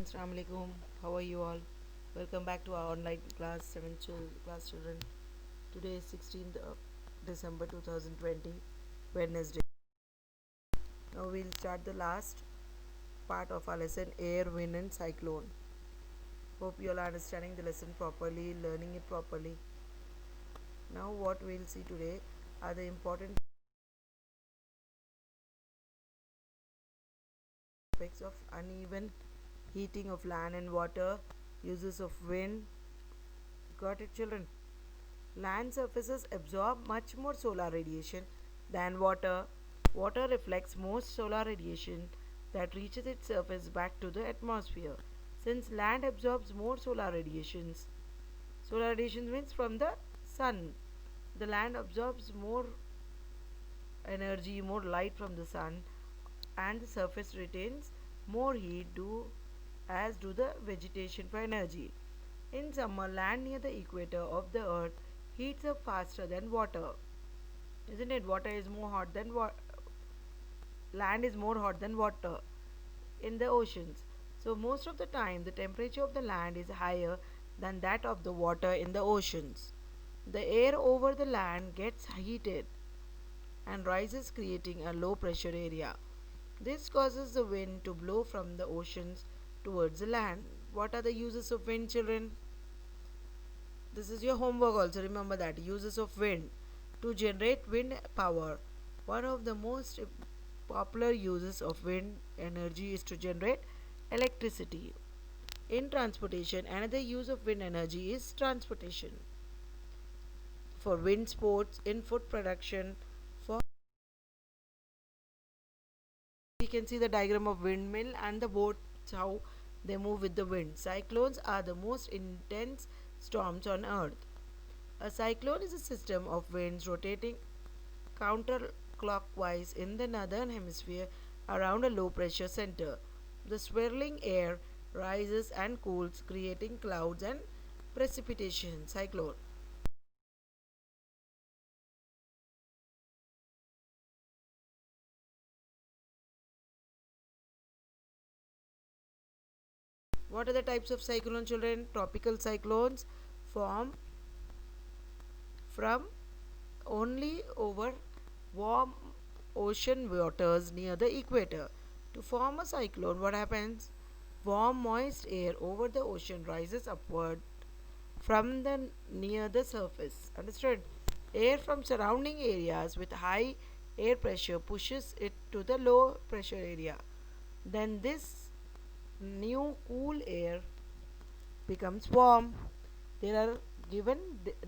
everyone, Assalamu alaikum. How are you all? Welcome back to our online class 7th class children. Today is 16th of December 2020, Wednesday. Now we'll start the last part of our lesson, air, wind and cyclone. Hope you all are understanding the lesson properly, learning it properly. Now what we'll see today are the important effects of uneven heating of land and water, uses of wind. Got it, children? Land surfaces absorb much more solar radiation than water. Water reflects most solar radiation that reaches its surface back to the atmosphere. Since land absorbs more solar radiation means from the sun. The land absorbs more energy, more light from the sun, and the surface retains more heat as do the vegetation for energy. In summer, land near the equator of the earth heats up faster than water. Isn't it? Land is more hot than water in the oceans. So most of the time the temperature of the land is higher than that of the water in the oceans. The air over the land gets heated and rises, creating a low pressure area. This causes the wind to blow from the oceans towards the land. What are the uses of wind, children? This is your homework also. Remember that. Uses of wind. To generate wind power, one of the most popular uses of wind energy is to generate electricity. In transportation, another use of wind energy is transportation. For wind sports, in food production, for we can see the diagram of windmill and the boats how they move with the wind. Cyclones are the most intense storms on earth. A cyclone is a system of winds rotating counterclockwise in the northern hemisphere around a low pressure center. The swirling air rises and cools, creating clouds and precipitation. Cyclone. What are the types of cyclone, children? Tropical cyclones form from only over warm ocean waters near the equator. To form a cyclone, what happens? Warm, moist air over the ocean rises upward from the near the surface. Understood? Air from surrounding areas with high air pressure pushes it to the low pressure area. Then this new cool air becomes warm. There are given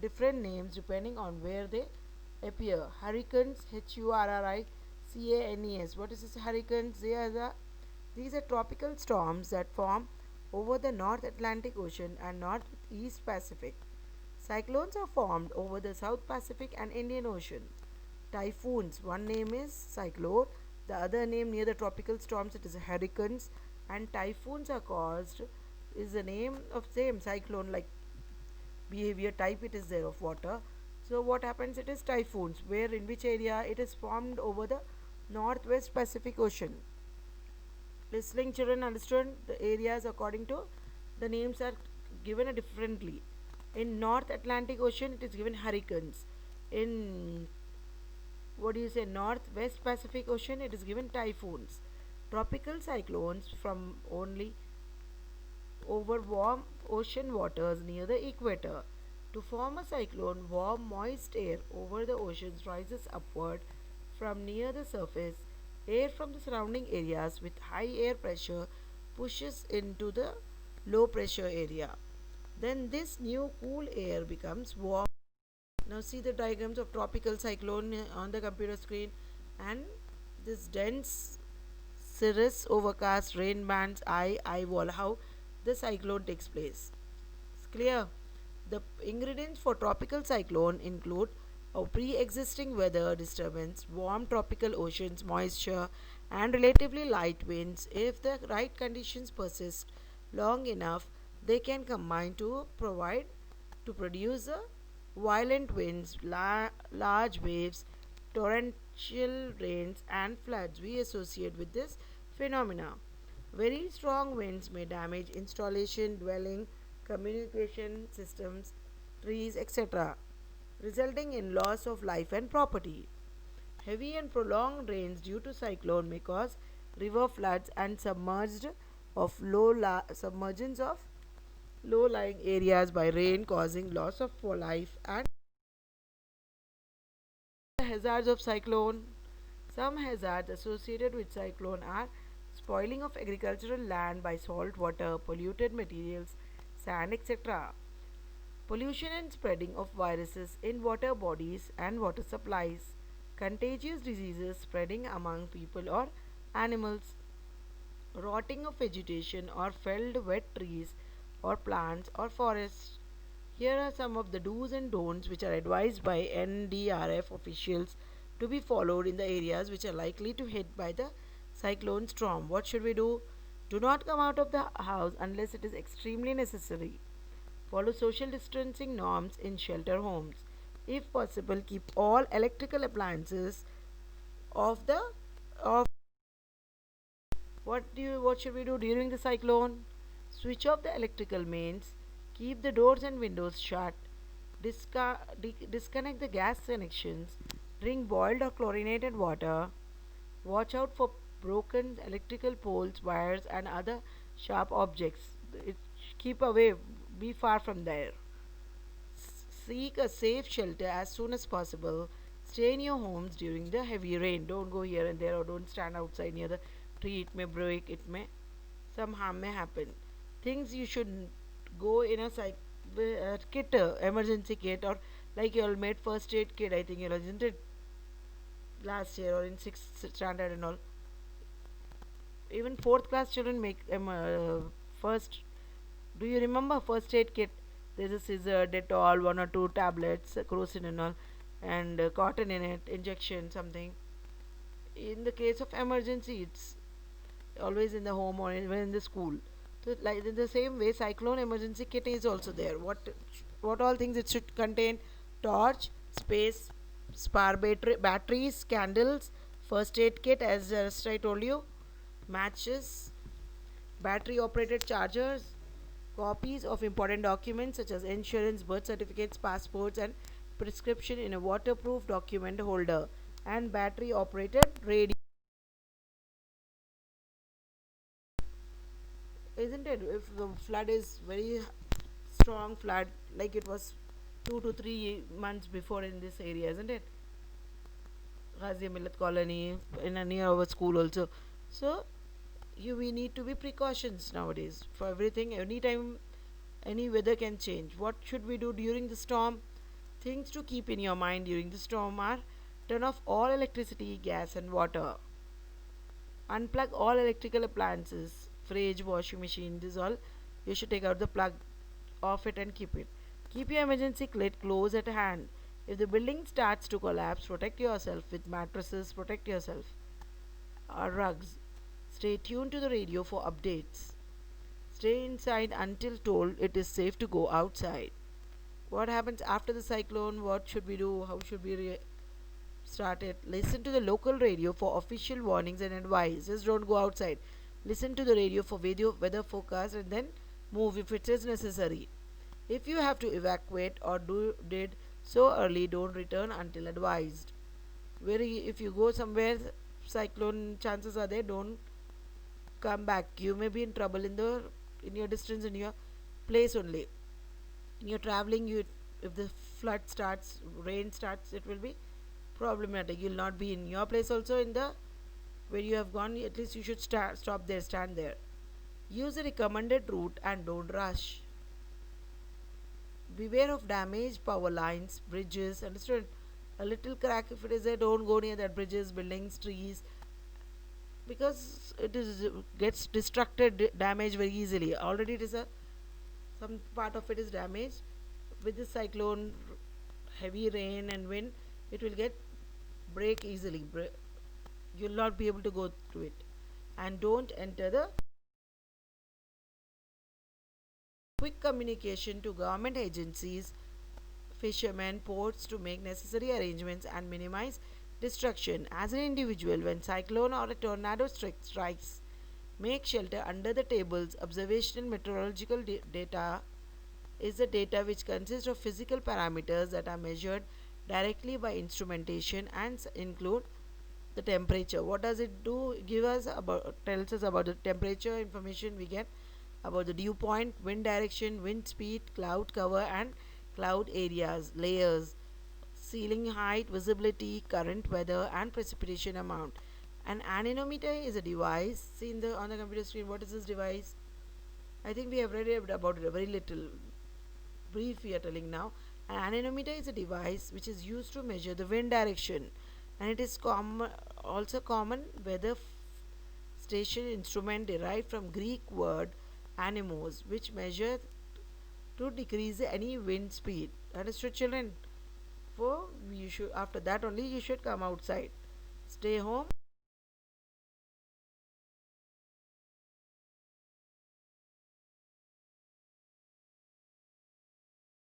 different names depending on where they appear. Hurricanes, Hurricanes. What is this hurricanes? These are tropical storms that form over the North Atlantic Ocean and Northeast Pacific. Cyclones are formed over the South Pacific and Indian Ocean. Typhoons, one name is cyclone, the other name near the tropical storms it is hurricanes, and typhoons are caused is the name of same cyclone like behavior type it is there of water. So what happens, it is typhoons where in which area it is formed over the Northwest Pacific Ocean. Listening children, understood the areas according to the names are given differently. In North Atlantic Ocean it is given hurricanes. In Northwest Pacific Ocean it is given typhoons. Tropical cyclones from only over warm ocean waters near the equator. To form a cyclone, warm moist air over the oceans rises upward from near the surface. Air from the surrounding areas with high air pressure pushes into the low pressure area. Then this new cool air becomes warm. Now see the diagrams of tropical cyclone on the computer screen, and this dense cirrus overcast rain bands eye wall how the cyclone takes place. It's clear. The ingredients for tropical cyclone include a pre-existing weather disturbance, warm tropical oceans, moisture, and relatively light winds. If the right conditions persist long enough, they can combine to produce violent winds, large waves, torrential rains, and floods we associate with this phenomena. Very strong winds may damage installation, dwelling, communication systems, trees, etc., resulting in loss of life and property. Heavy and prolonged rains due to cyclone may cause river floods and submergence of low-lying areas by rain, causing loss of life and hazards of cyclone. Some hazards associated with cyclone are spoiling of agricultural land by salt water, polluted materials, sand, etc. Pollution and spreading of viruses in water bodies and water supplies. Contagious diseases spreading among people or animals. Rotting of vegetation or felled wet trees or plants or forests. Here are some of the do's and don'ts which are advised by NDRF officials to be followed in the areas which are likely to hit by the cyclone storm. What should we do? Do not come out of the house unless it is extremely necessary. Follow social distancing norms in shelter homes. If possible, keep all electrical appliances off the off. What should we do during the cyclone? Switch off the electrical mains, keep the doors and windows shut, disconnect the gas connections, drink boiled or chlorinated water, watch out for broken electrical poles, wires and other sharp objects. It, keep away, be far from there. Seek a safe shelter as soon as possible. Stay in your homes during the heavy rain. Don't go here and there or don't stand outside near the tree. It may break, some harm may happen. Things you should go in a kit, emergency kit, or like you all made first aid kit, I think you all, isn't it? Last year or in 6th standard and all. Even 4th class children make first. Do you remember first aid kit? There's a scissor, Dettol, one or two tablets, kerosene and all, and cotton in it, injection, something. In the case of emergency, it's always in the home or even in the school. So, like in the same way, cyclone emergency kit is also there. What all things it should contain? Torch, space, batteries, candles, first aid kit, as just I told you, matches, battery operated chargers, copies of important documents such as insurance, birth certificates, passports, and prescription in a waterproof document holder, and battery operated radio. Isn't it? If the flood is very strong flood, like it was 2 to 3 months before in this area, isn't it? Ghazi Millat colony in a near our school also. So we need to be precautions nowadays for everything. Anytime any weather can change. What should we do during the storm? Things to keep in your mind during the storm are: turn off all electricity, gas, and water. Unplug all electrical appliances, fridge, washing machine, this all. You should take out the plug off it and keep it. Keep your emergency kit close at hand. If the building starts to collapse, protect yourself with mattresses, protect yourself, or rugs. Stay tuned to the radio for updates. Stay inside until told it is safe to go outside. What happens after the cyclone? What should we do? How should we start it? Listen to the local radio for official warnings and advice. Just don't go outside. Listen to the radio for weather forecast and then move if it is necessary. If you have to evacuate or did so early, don't return until advised. If you go somewhere, cyclone chances are there, don't come back. You may be in trouble in your distance, in your place only. In your traveling, if the flood starts, rain starts, it will be problematic. You'll not be in your place also, in the where you have gone. At least you should stop there, stand there. Use the recommended route and don't rush. Beware of damaged power lines, bridges. Understood? A little crack if it is there, don't go near that bridges, buildings, trees, because it is gets destructed, damaged very easily. Already it is a some part of it is damaged. With the cyclone, heavy rain and wind, it will get break easily. You'll not be able to go through it. And don't enter the quick communication to government agencies, fishermen, ports to make necessary arrangements and minimize destruction. As an individual, when cyclone or a tornado strikes, Make shelter under the tables. Observational meteorological data is the data which consists of physical parameters that are measured directly by instrumentation and include the temperature. What does it do? Give us about, tells us about the temperature information we get about the dew point, wind direction, wind speed, cloud cover and cloud areas, layers, ceiling height, visibility, current weather and precipitation amount. An anemometer is a device. See in the on the computer screen, what is this device? I think we have read about it a very little. Brief we are telling now. An anemometer is a device which is used to measure the wind direction, and it is also common weather station instrument derived from Greek word anemos, which measure to decrease any wind speed. Understood, children? For you should after that only you should come outside. Stay home.